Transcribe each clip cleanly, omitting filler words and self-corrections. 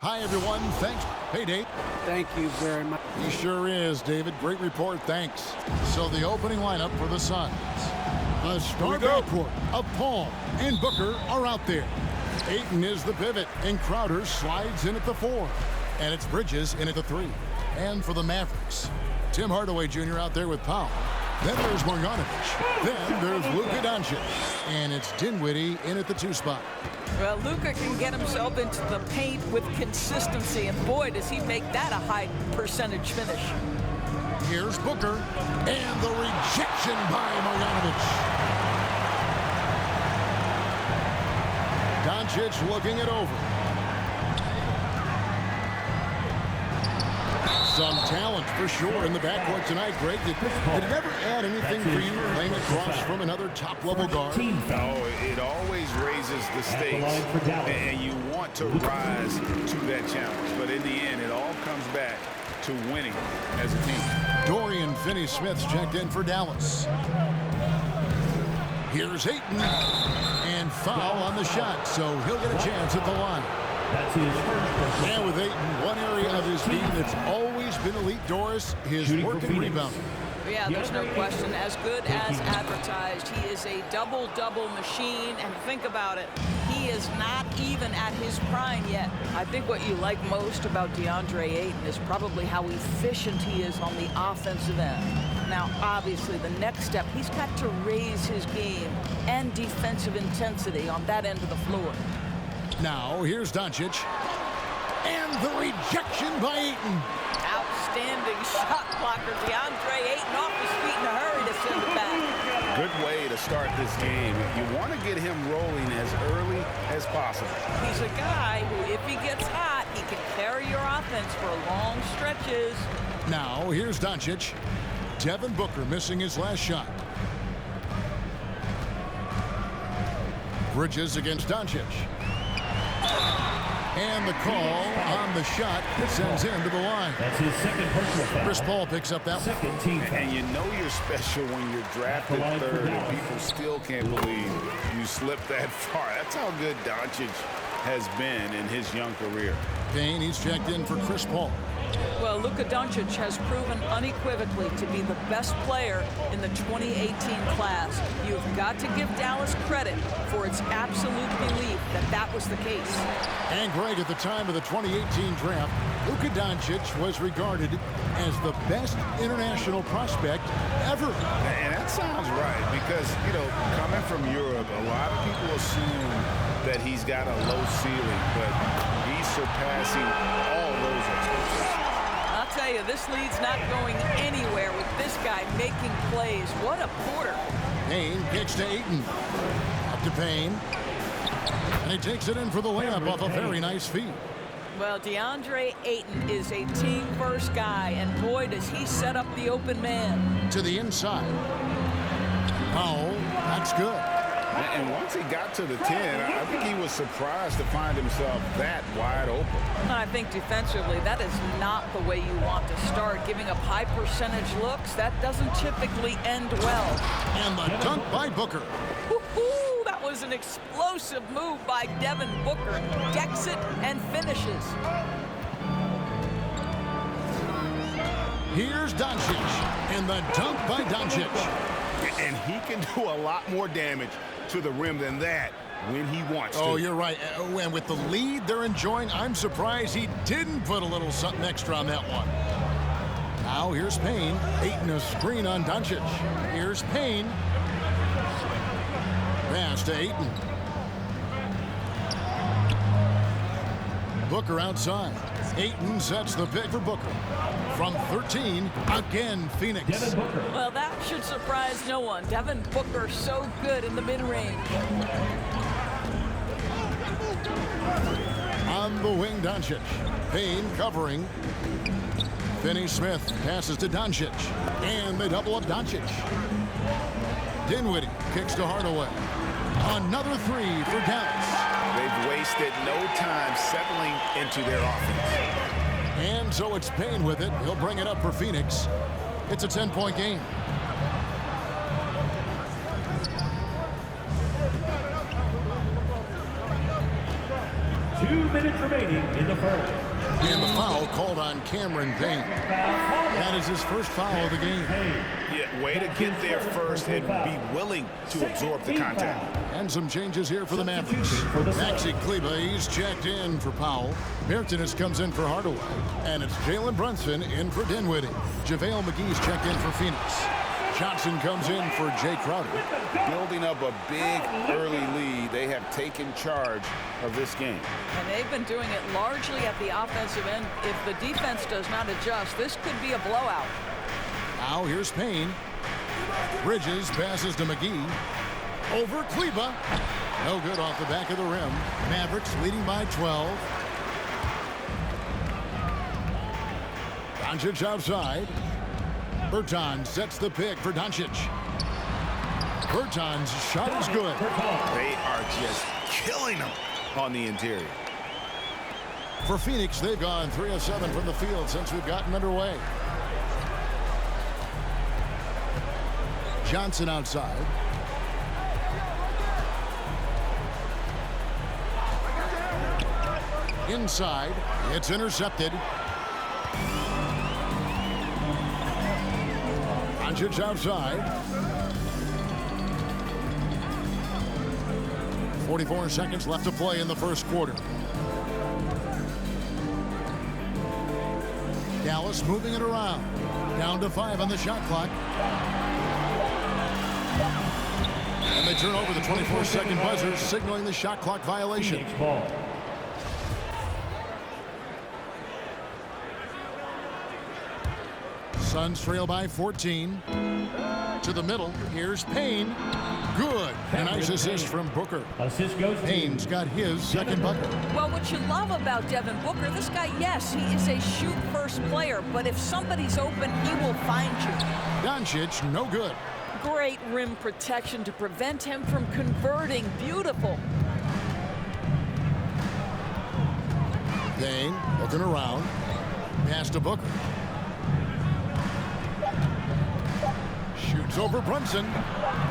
Hi, everyone. Thanks. Hey, Dave. Thank you very much. He sure is, David. Great report. Thanks. So the opening lineup for the Suns. A star backcourt of Paul and Booker are out there. Ayton is the pivot, and Crowder slides in at the 4. And it's Bridges in at the 3. And for the Mavericks, Tim Hardaway Jr. out there with Powell. Then there's Marjanovic. Then there's Luka Doncic. And it's Dinwiddie in at the 2 spot. Well, Luka can get himself into the paint with consistency, and boy, does he make that a high percentage finish. Here's Booker, and the rejection by Marjanovic. Doncic looking it over. Some talent for sure in the backcourt tonight, Greg. Did it ever add anything for you playing across from another top-level guard? Oh, it always raises the stakes, and you want to rise to that challenge. But in the end, it all comes back to winning as a team. Dorian Finney-Smith's checked in for Dallas. Here's Ayton, and foul on the shot, so he'll get a chance at the line. That's his first. And with Ayton, one area of his game that's always been elite, Doris, his work and rebounding. Yeah, there's no question. As good as advertised, he is a double-double machine. And think about it, he is not even at his prime yet. I think what you like most about DeAndre Ayton is probably how efficient he is on the offensive end. Now, obviously, the next step, he's got to raise his game and defensive intensity on that end of the floor. Now, here's Doncic. And the rejection by Ayton. Outstanding shot blocker. DeAndre Ayton off his feet in a hurry to send it back. Good way to start this game. You want to get him rolling as early as possible. He's a guy who, if he gets hot, he can carry your offense for long stretches. Now, here's Doncic. Devin Booker missing his last shot. Bridges against Doncic. And the call on the shot sends him to the line. That's his second personal foul. Chris Paul picks up that one. Second team foul. And you know you're special when you're drafted third and people still can't believe you slipped that far. That's how good Doncic has been in his young career. Payne, he's checked in for Chris Paul. Well, Luka Doncic has proven unequivocally to be the best player in the 2018 class. You've got to give Dallas credit for its absolute belief that that was the case. And Greg, at the time of the 2018 draft, Luka Doncic was regarded as the best international prospect ever. And that sounds right because, you know, coming from Europe, a lot of people assume that he's got a low ceiling, but he's surpassing all those expectations. I'll tell you, this lead's not going anywhere with this guy making plays. What a quarter. Payne kicks to Ayton. Up to Payne. And he takes it in for the layup off a very nice feed. Well, DeAndre Ayton is a team-first guy, and boy, does he set up the open man. To the inside. Powell, that's good. And once he got to the 10, I think he was surprised to find himself that wide open. I think defensively, that is not the way you want to start. Giving up high percentage looks, that doesn't typically end well. And the dunk by Booker. Woo-hoo, that was an explosive move by Devin Booker. Decks it and finishes. Here's Doncic. And the dunk by Doncic. And he can do a lot more damage to the rim than that when he wants to. Oh, you're right. And with the lead they're enjoying, I'm surprised he didn't put a little something extra on that one. Now here's Payne. Ayton a screen on Doncic. Here's Payne. Pass to Ayton. Booker outside. Ayton sets the pick for Booker. From 13, again, Phoenix. Well, that should surprise no one. Devin Booker so good in the mid-range. On the wing, Doncic. Payne covering. Finney-Smith passes to Doncic. And they double up Doncic. Dinwiddie kicks to Hardaway. Another three for Dallas. They've wasted no time settling into their offense. And so it's Payne with it. He'll bring it up for Phoenix. It's a 10-point game. To minutes remaining in the first. And the foul called on Cameron Payne. That is his first foul of the game. Yeah, way to get there first and be willing to absorb the contact. And some changes here for the Mavericks. Maxi Kleber, he's checked in for Powell. Martinez comes in for Hardaway. And it's Jalen Brunson in for Dinwiddie. JaVale McGee's checked in for Phoenix. Johnson comes in for Jay Crowder. Building up a big early lead, they have taken charge of this game. And they've been doing it largely at the offensive end. If the defense does not adjust, this could be a blowout. Now here's Payne. Bridges passes to McGee. Over Kleber. No good off the back of the rim. Mavericks leading by 12. Doncic outside. Bertans sets the pick for Doncic. Bertans' shot is good. They are just killing them on the interior. For Phoenix, they've gone 3 of 7 from the field since we've gotten underway. Johnson outside. Inside, it's intercepted. Doncic outside. 44 seconds left to play in the first quarter. Dallas moving it around. Down to 5 on the shot clock. And they turn over the 24-second buzzer, signaling the shot clock violation. Suns trail by 14. To the middle. Here's Payne. Good. A nice assist from Booker. Assist goes to Payne's got his second bucket. Well, what you love about Devin Booker, this guy, yes, he is a shoot-first player, but if somebody's open, he will find you. Doncic, no good. Great rim protection to prevent him from converting. Beautiful. Payne looking around. Pass to Booker. Shoots over Brunson.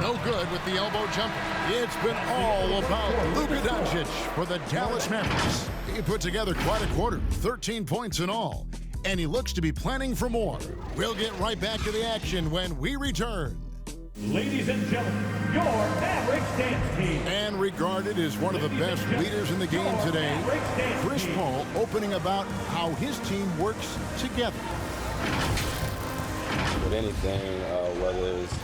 No good with the elbow jumper. It's been all about Luka Doncic for the Dallas Mavericks. He put together quite a quarter, 13 points in all, and he looks to be planning for more. We'll get right back to the action when we return. Ladies and gentlemen, your Mavericks dance team. And regarded as one of the best leaders in the game today, Chris Paul opening about how his team works together. With anything, whether it's...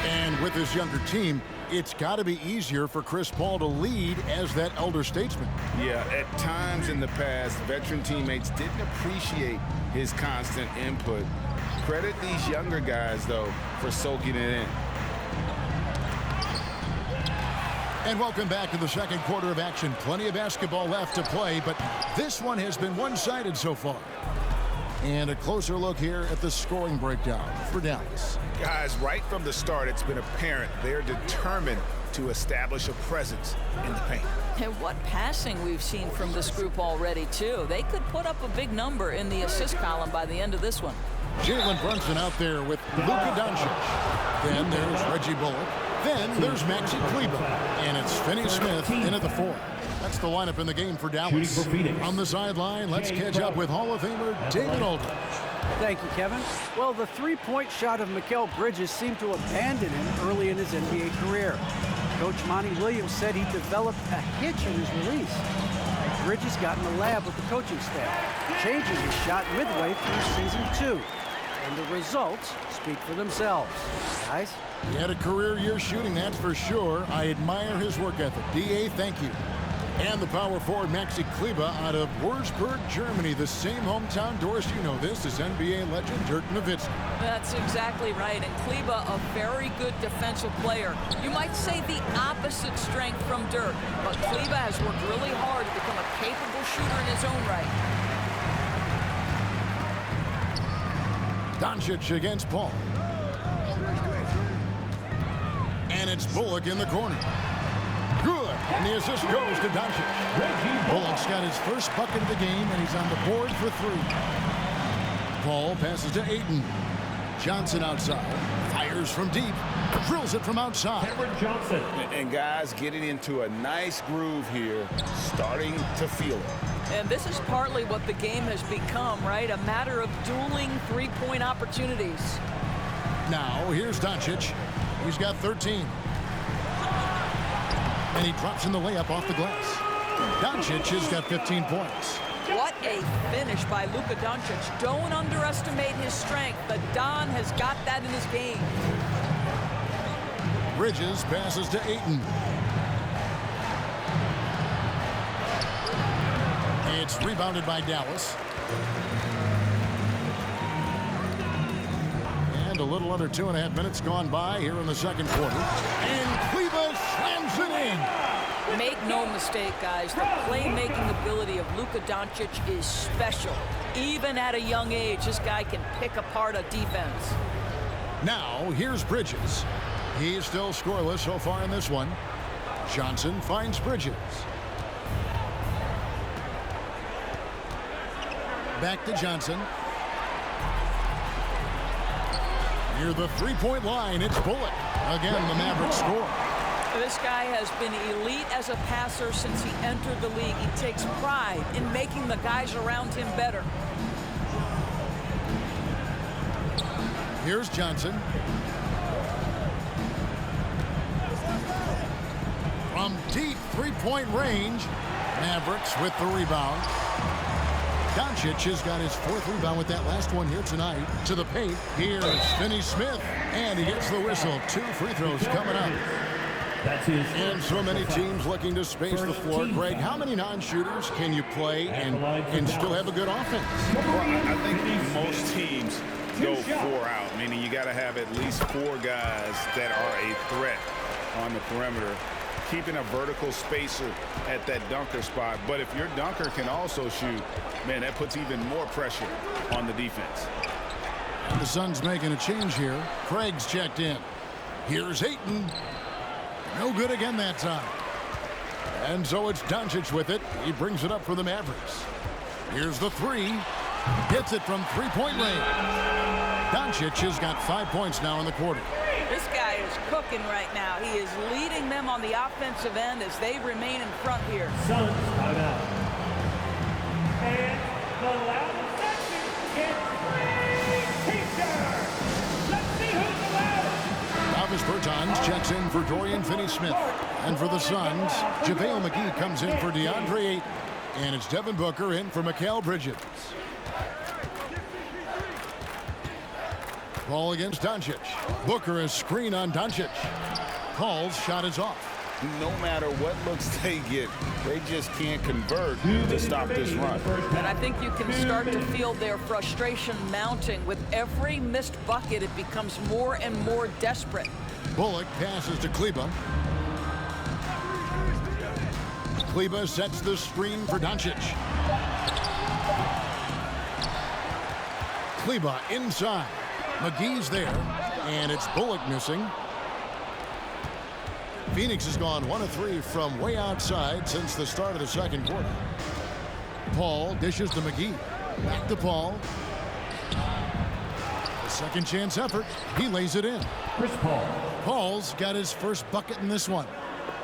And with his younger team, it's got to be easier for Chris Paul to lead as that elder statesman. Yeah, at times in the past, veteran teammates didn't appreciate his constant input. Credit these younger guys, though, for soaking it in. And welcome back to the second quarter of action. Plenty of basketball left to play, but this one has been one-sided so far. And a closer look here at the scoring breakdown for Dallas. Guys, right from the start, it's been apparent they're determined to establish a presence in the paint. And what passing we've seen from this group already, too. They could put up a big number in the assist column by the end of this one. Jalen Brunson out there with Luka Doncic. Then there's Reggie Bullock. Then there's Maxi Kleber. And it's Finney Smith in at the 4. That's the lineup in the game for Dallas. On the sideline, let's catch up with Hall of Famer David Aldridge. Thank you, Kevin. Well, the three-point shot of Mikal Bridges seemed to abandon him early in his NBA career. Coach Monty Williams said he developed a hitch in his release. Bridges got in the lab with the coaching staff, changing his shot midway through season 2. And the results speak for themselves. Guys? He had a career year shooting, that's for sure. I admire his work ethic. D.A., thank you. And the power forward Maxi Kleber out of Würzburg, Germany, the same hometown. Doris, you know this, is NBA legend Dirk Nowitzki. That's exactly right. And Kleber, a very good defensive player. You might say the opposite strength from Dirk, but Kleber has worked really hard to become a capable shooter in his own right. Doncic against Paul. And it's Bullock in the corner. Good. And the assist goes to Doncic. Bullock's got his first bucket of the game, and he's on the board for 3. Paul passes to Ayton. Johnson outside. Fires from deep. Drills it from outside. Cameron Johnson. And guys getting into a nice groove here, starting to feel it. And this is partly what the game has become, right? A matter of dueling three-point opportunities. Now, here's Doncic. He's got 13. And he drops in the layup off the glass. Doncic has got 15 points. What a finish by Luka Doncic. Don't underestimate his strength. The Don has got that in his game. Bridges passes to Ayton. It's rebounded by Dallas. And a little under 2.5 minutes gone by here in the second quarter. And Cleveland slams it in. Make no mistake, guys, the playmaking ability of Luka Doncic is special. Even at a young age, this guy can pick apart a defense. Now, here's Bridges. He's still scoreless so far in this one. Johnson finds Bridges. Back to Johnson. Near the three-point line, it's Bullock. Again, the Mavericks score. This guy has been elite as a passer since he entered the league. He takes pride in making the guys around him better. Here's Johnson. From deep three-point range, Mavericks with the rebound. Doncic has got his 4th rebound with that last one here tonight. To the paint, here's Finney-Smith, and he gets the whistle. 2 free throws coming up. That's his. And so many teams looking to space the floor. Greg, how many non-shooters can you play and still have a good offense? Well, I think most teams go 4 out, meaning you got to have at least 4 guys that are a threat on the perimeter, keeping a vertical spacer at that dunker spot. But if your dunker can also shoot, man, that puts even more pressure on the defense. And the Suns making a change here. Craig's checked in. Here's Ayton. No good again that time. And so it's Doncic with it. He brings it up for the Mavericks. Here's the 3. Hits it from three-point range. Doncic has got 5 points now in the quarter. This guy is cooking right now. He is leading them on the offensive end as they remain in front here. Suns timeout. And the loudest section gets free t-shirts. Let's see who's the loudest. Travis Bertans checks in for Dorian Finney-Smith. And for the Suns, JaVale McGee comes in for DeAndre Ayton. And it's Devin Booker in for Mikal Bridges. Ball against Doncic. Booker is screen on Doncic. Paul's shot is off. No matter what looks they get, they just can't convert to stop this run. And I think you can start to feel their frustration mounting. With every missed bucket, it becomes more and more desperate. Bullock passes to Kleba. Kleba sets the screen for Doncic. Kleba inside. McGee's there, and it's Bullock missing. Phoenix has gone 1 of 3 from way outside since the start of the second quarter. Paul dishes to McGee. Back to Paul. A second chance effort. He lays it in. Chris Paul. Paul's got his first bucket in this one.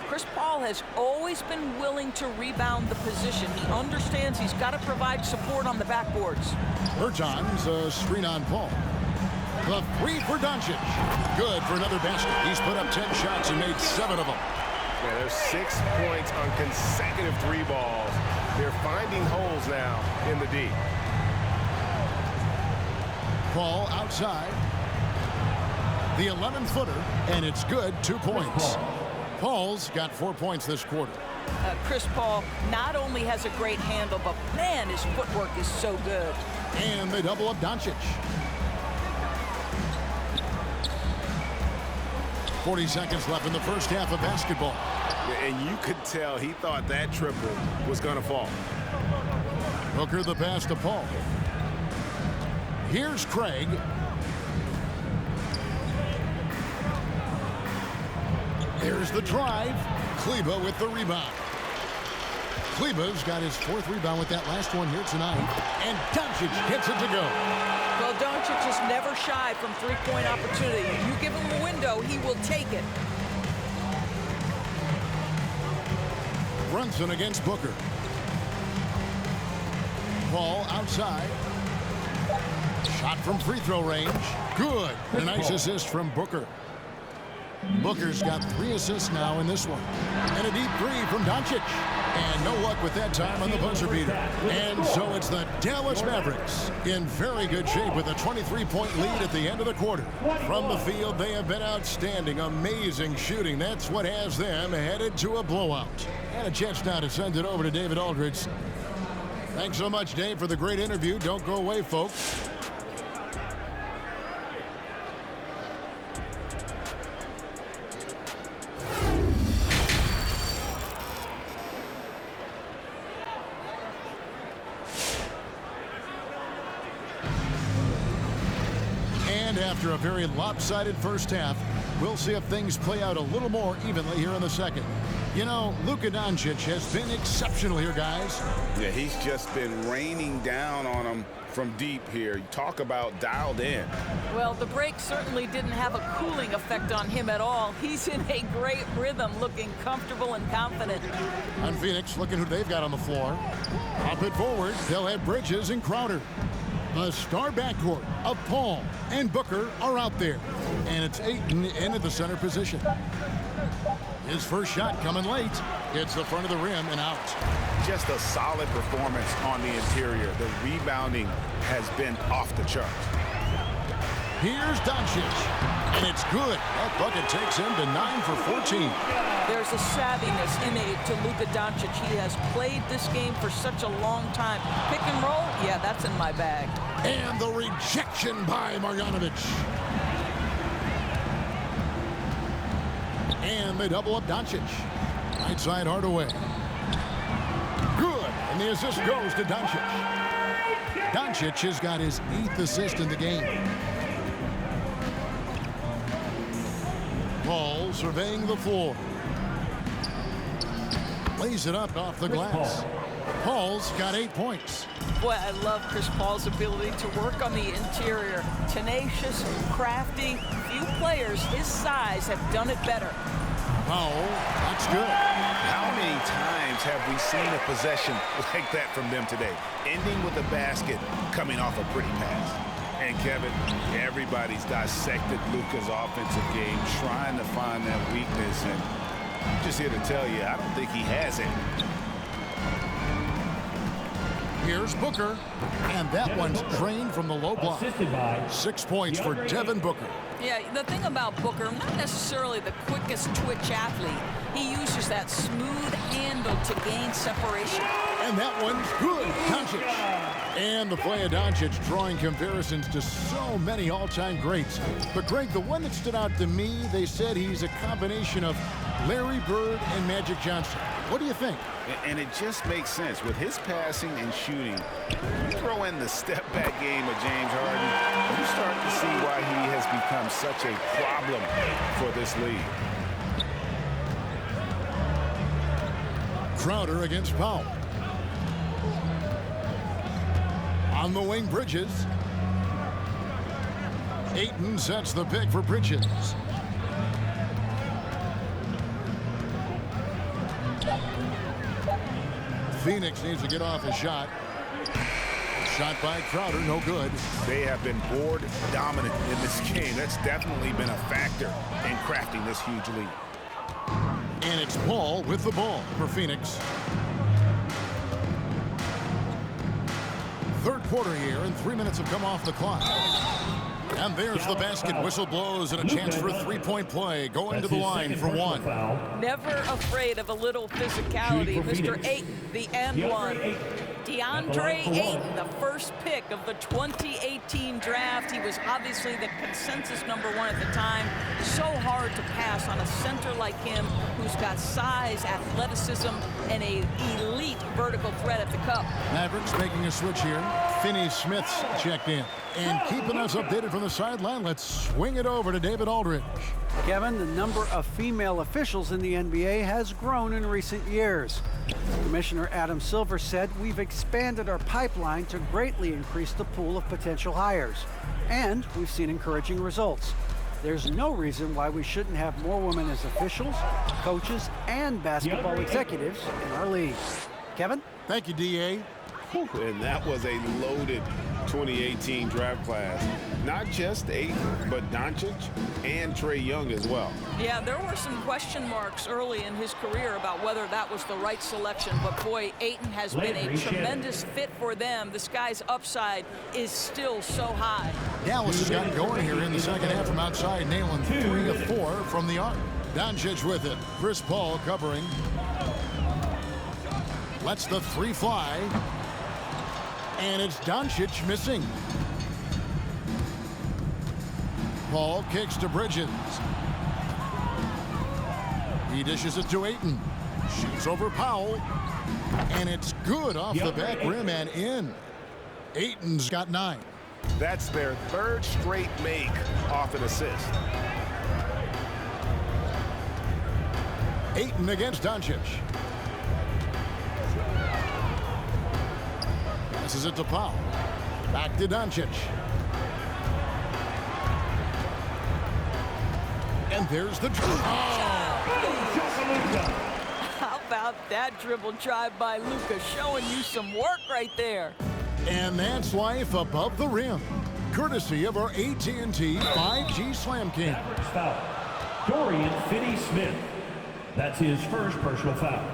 Chris Paul has always been willing to rebound the position. He understands he's got to provide support on the backboards. Bertans a screen on Paul. The 3 for Doncic. Good for another basket. He's put up 10 shots and made 7 of them. Yeah, there's 6 points on consecutive 3 balls. They're finding holes now in the D. Paul outside. The 11-footer, and it's good. 2 points. Paul's got 4 points this quarter. Chris Paul not only has a great handle, but man, his footwork is so good. And they double up Doncic. 40 seconds left in the first half of basketball. And you could tell he thought that triple was going to fall. Booker the pass to Paul. Here's Craig. There's the drive. Kleba with the rebound. Kleba's got his 4th rebound with that last one here tonight. And Doncic gets it to go. Well, Doncic is never shy from three-point opportunity. You give him a window, he will take it. Brunson against Booker. Ball outside. Shot from free throw range. Good. A nice assist from Booker. Booker's got 3 assists now in this one. And a deep three from Doncic. And no luck with that time on the buzzer beater. And so it's the Dallas Mavericks in very good shape with a 23-point lead at the end of the quarter. From the field, they have been outstanding. Amazing shooting. That's what has them headed to a blowout. And a chance now to send it over to David Aldridge. Thanks so much, Dave, for the great interview. Don't go away, folks. And after a very lopsided first half, we'll see if things play out a little more evenly here in the second. You know, Luka Doncic has been exceptional here, guys. Yeah, he's just been raining down on them from deep here. You talk about dialed in. Well, the break certainly didn't have a cooling effect on him at all. He's in a great rhythm, looking comfortable and confident. On Phoenix, looking who they've got on the floor. Pop it forward. They'll have Bridges and Crowder. The star backcourt of Paul and Booker are out there. And it's Ayton in at the center position. His first shot coming late. Hits the front of the rim and out. Just a solid performance on the interior. The rebounding has been off the charts. Here's Doncic. And it's good. That bucket takes him to 9 for 14. There's a savviness innate to Luka Doncic. He has played this game for such a long time. Pick and roll, yeah, that's in my bag. And the rejection by Marjanovic. And they double up Doncic. Right side Hardaway. Good. And the assist goes to Doncic. Doncic has got his 8th assist in the game. Paul surveying the floor. Lays it up off the glass. Paul's got 8 points. Boy, I love Chris Paul's ability to work on the interior. Tenacious, crafty. Few players his size have done it better. Powell, that's good. How many times have we seen a possession like that from them today? Ending with a basket, coming off a pretty pass. And Kevin, everybody's dissected Luka's offensive game, trying to find that weakness. And I'm just here to tell you, I don't think he has it. Here's Booker, and that one's drained from the low block. 6 points for Devin Booker. Yeah, the thing about Booker, not necessarily the quickest twitch athlete. He uses that smooth handle to gain separation. And that one's good. Doncic. And the play of Doncic drawing comparisons to so many all-time greats. But, Greg, the one that stood out to me, they said he's a combination of Larry Bird and Magic Johnson. What do you think? And it just makes sense. With his passing and shooting, you throw in the step-back game of James Harden, you start to see why he has become such a problem for this league. Crowder against Powell. On the wing, Bridges. Ayton sets the pick for Bridges. Phoenix needs to get off a shot. Shot by Crowder, no good. They have been board dominant in this game. That's definitely been a factor in crafting this huge lead. And it's Paul with the ball for Phoenix. Third quarter here, and 3 minutes have come off the clock. And there's the basket. Whistle blows and a chance for a three-point play. Going to the line for one. Never afraid of a little physicality. Mr. Ayton, the and one. DeAndre Ayton, the first pick of the 2018 draft. He was obviously the consensus #1 at the time. So hard to pass on a center like him who's got size, athleticism, and an elite vertical threat at the cup. Mavericks making a switch here. Finney-Smith's checked in. And keeping us updated from the sideline, let's swing it over to David Aldridge. Kevin, the number of female officials in the NBA has grown in recent years. Commissioner Adam Silver said we've expanded our pipeline to greatly increase the pool of potential hires. And we've seen encouraging results. There's no reason why we shouldn't have more women as officials, coaches, and basketball executives in our league. Kevin? Thank you, D.A. And that was a loaded 2018 draft class. Not just Ayton, but Doncic and Trae Young as well. Yeah, there were some question marks early in his career about whether that was the right selection. But boy, Ayton has been a tremendous fit for them. This guy's upside is still so high. Dallas has gotten going here in the second half from outside, nailing 3 of 4 from the arc. Doncic with it. Chris Paul covering. Lets the 3 fly. And it's Doncic missing. Paul kicks to Bridges. He dishes it to Ayton. Shoots over Powell. And it's good off the back rim and in. Ayton's got 9. That's their 3rd straight make off an assist. Ayton against Doncic. Passes it to Powell. Back to Doncic. And there's the dribble. How about that dribble drive by Luka, showing you some work right there. And that's life above the rim, courtesy of our AT&T 5G Slam King. Mavericks foul. Dorian Finney-Smith. That's his first personal foul.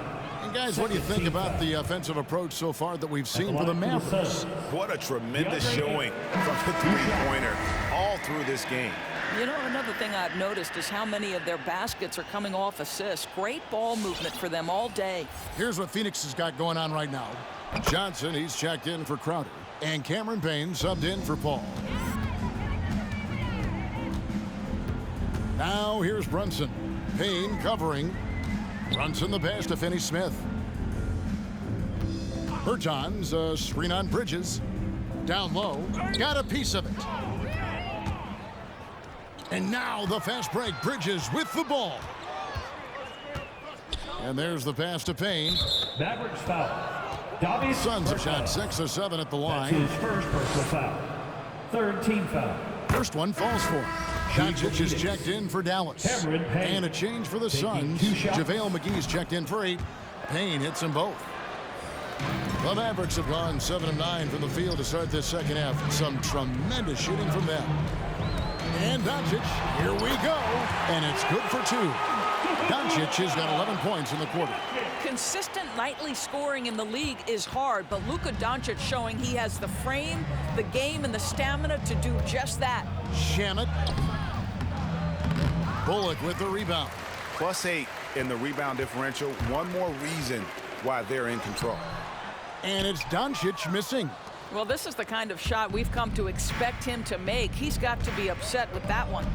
And guys, what do you think about the offensive approach so far that we've seen for the Mavericks? What a tremendous showing from the three-pointer all through this game. You know, another thing I've noticed is how many of their baskets are coming off assists. Great ball movement for them all day. Here's what Phoenix has got going on right now. Johnson, he's checked in for Crowder. And Cameron Payne subbed in for Paul. Now here's Brunson. Payne covering. Brunson the pass to Finney-Smith. Bertans, screen on Bridges. Down low. Got a piece of it. And now the fast break. Bridges with the ball. And there's the pass to Payne. Mavericks foul. Suns have shot 6 or 7 at the line. That's his first personal foul. 3rd team foul. First one falls for him. Doncic is checked in for Dallas. And a change for the Suns. JaVale McGee's checked in for 8. Payne hits them both. The Mavericks have gone 7 of 9 from the field to start this second half. Some tremendous shooting from them. And Doncic, here we go. And it's good for 2. Doncic has got 11 points in the quarter. Consistent nightly scoring in the league is hard, but Luka Doncic showing he has the frame, the game, and the stamina to do just that. Shamet. Bullock with the rebound. +8 in the rebound differential. One more reason why they're in control. And it's Doncic missing. Well, this is the kind of shot we've come to expect him to make. He's got to be upset with that one.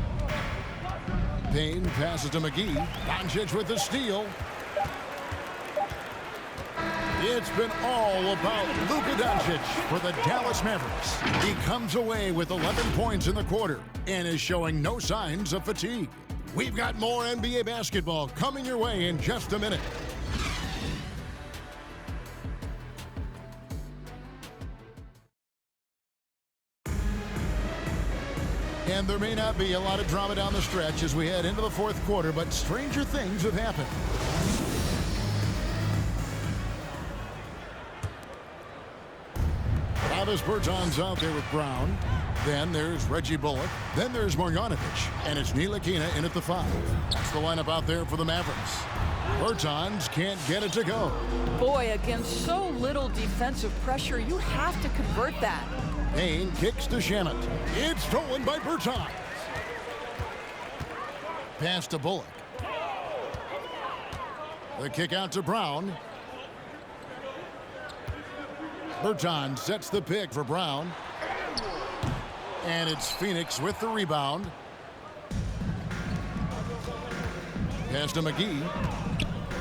Payne passes to McGee. Doncic with the steal. It's been all about Luka Doncic for the Dallas Mavericks. He comes away with 11 points in the quarter and is showing no signs of fatigue. We've got more NBA basketball coming your way in just a minute. And there may not be a lot of drama down the stretch as we head into the fourth quarter, but stranger things have happened. Travis Bertans out there with Brown. Then there's Reggie Bullock. Then there's Marjanovic. And it's Ntilikina in at the 5. That's the lineup out there for the Mavericks. Bertans can't get it to go. Boy, against so little defensive pressure, you have to convert that. Payne kicks to Shamet. It's stolen by Bertans. Pass to Bullock. The kick out to Brown. Bertans sets the pick for Brown. And it's Phoenix with the rebound. Pass to McGee.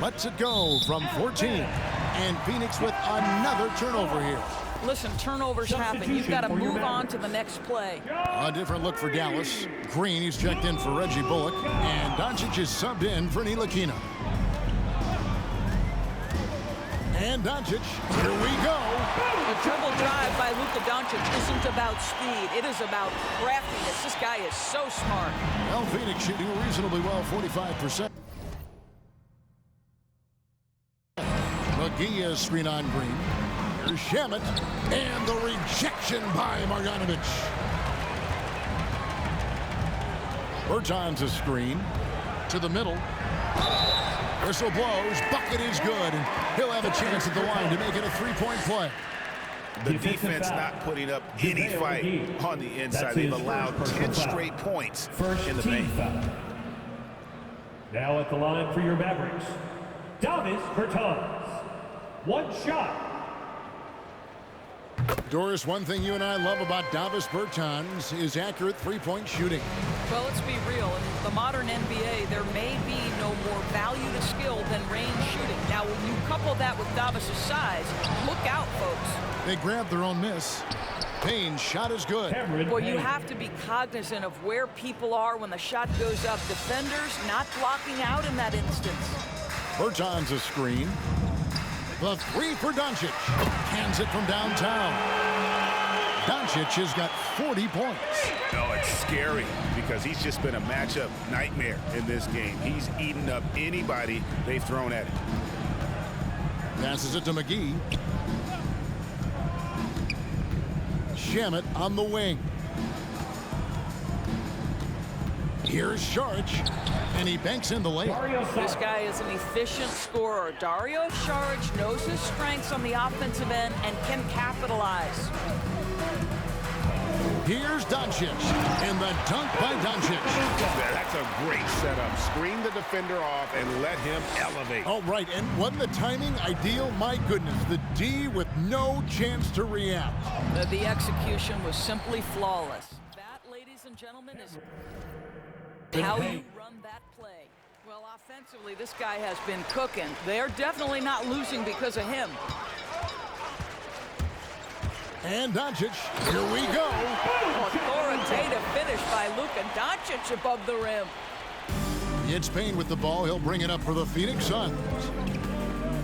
Lets it go from 14. And Phoenix with another turnover here. Listen, turnovers happen. You've got to move on to the next play. A different look for Dallas. Green, he's checked in for Reggie Bullock. And Doncic is subbed in for Ntilikina. And Doncic, here we go. The dribble drive by Luka Doncic isn't about speed. It is about craftiness. This guy is so smart. Well, Phoenix shooting reasonably well, 45%. McGee is screen on Green. Here's Shamet. And the rejection by Marjanovic. Bertans a screen. To the middle. Whistle blows. Bucket is good. And he'll have a chance at the line to make it a three-point play. The defense not putting up any fight on the inside. They've allowed 10 straight points in the paint. Now at the line for your Mavericks, Davis Bertans. One shot. Doris, one thing you and I love about Davis Bertans is accurate three-point shooting. Well, let's be real. In the modern NBA, there may be no more value to skill than range shooting. Now, when you couple that with Davis's size, look out, folks. They grabbed their own miss. Payne's shot is good. Well, you have to be cognizant of where people are when the shot goes up. Defenders not blocking out in that instance. Bertans a screen. The three for Doncic. Hands it from downtown. Doncic has got 40 points. No, it's scary because he's just been a matchup nightmare in this game. He's eaten up anybody they've thrown at him. Passes it to McGee. Shamet on the wing. Here's Saric, and he banks in the layup. This guy is an efficient scorer. Dario Saric knows his strengths on the offensive end and can capitalize. Here's Doncic, and the dunk by Doncic. That's a great setup. Screen the defender off and let him elevate. All right, and wasn't the timing ideal? My goodness, the D with no chance to react. The execution was simply flawless. That, ladies and gentlemen, is how you run that play. Well, offensively, this guy has been cooking. They're definitely not losing because of him. And Doncic, here we go. Authoritative finish by Luka Doncic above the rim. It's Payne with the ball. He'll bring it up for the Phoenix Suns.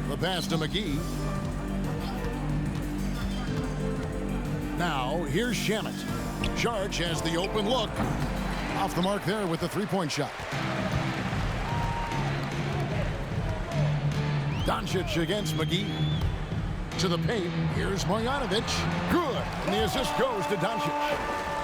The pass to McGee. Now, here's Shamet. Saric has the open look. Off the mark there with the three-point shot. Doncic against McGee. To the paint. Here's Marjanovic. Good. And the assist goes to Doncic.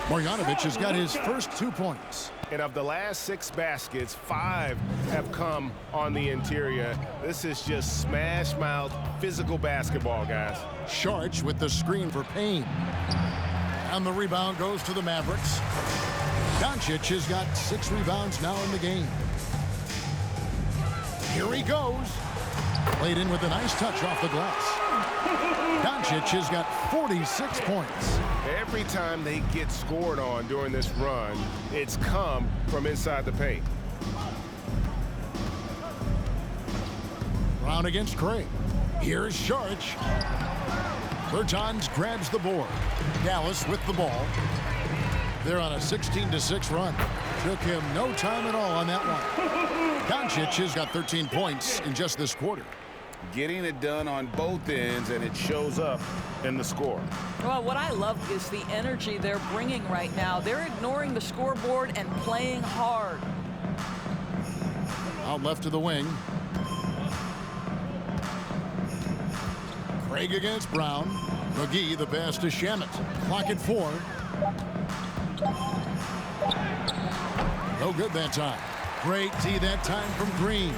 Marjanovic has got his first 2 points. And of the last 6 baskets, 5 have come on the interior. This is just smash-mouth physical basketball, guys. Saric with the screen for Payne. And the rebound goes to the Mavericks. Doncic has got 6 rebounds now in the game. Here he goes. Played in with a nice touch off the glass. Doncic has got 46 points. Every time they get scored on during this run, it's come from inside the paint. Brown against Craig. Here's Saric. Bertans grabs the board. Dallas with the ball. They're on a 16-6 run. Took him no time at all on that one. Doncic has got 13 points in just this quarter. Getting it done on both ends, and it shows up in the score. Well, what I love is the energy they're bringing right now. They're ignoring the scoreboard and playing hard. Out left to the wing. Craig against Brown. McGee the pass to Shamet. Clock at 4. No good that time. Great D that time from Green.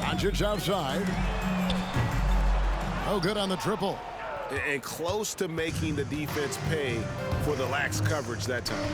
Doncic outside. No good on the triple. And close to making the defense pay for the lax coverage that time.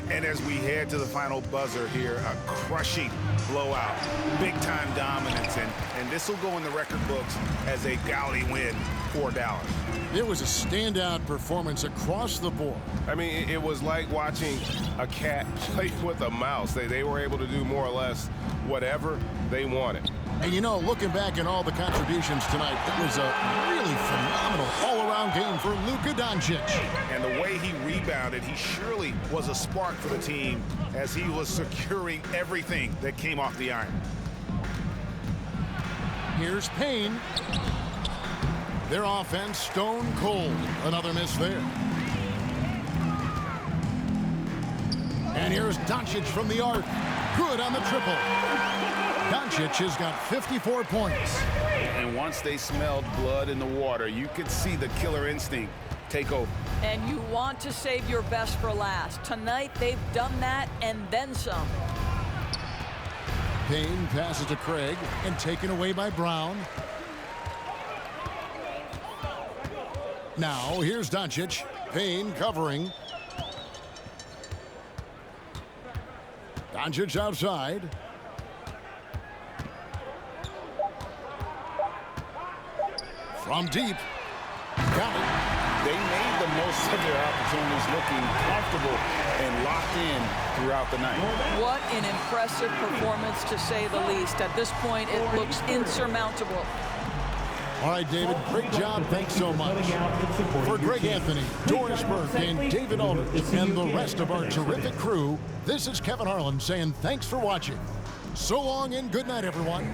And as we head to the final buzzer here, a crushing blowout, big-time dominance, and this will go in the record books as a gaudy win for Dallas. It was a standout performance across the board. I mean, it was like watching a cat play with a mouse. They were able to do more or less whatever they wanted. And, you know, looking back at all the contributions tonight, it was a really phenomenal all-around game for Luka Doncic. And the way he rebounded, he surely was a spark for the team as he was securing everything that came off the iron. Here's Payne. Their offense stone cold. Another miss there. And here's Doncic from the arc. Good on the triple. Doncic has got 54 points. And once they smelled blood in the water, you could see the killer instinct take over. And you want to save your best for last. Tonight, they've done that and then some. Payne passes to Craig and taken away by Brown. Now, here's Doncic. Payne covering. Doncic outside. From deep. Got it. They made the most of their opportunities, looking comfortable and locked in throughout the night. What an impressive performance, to say the least. At this point, it looks insurmountable. All right, David, great job. Thanks so much. For Greg Anthony, Doris Burke, and David Aldridge, and the rest of our terrific crew, this is Kevin Harlan saying thanks for watching. So long and good night, everyone.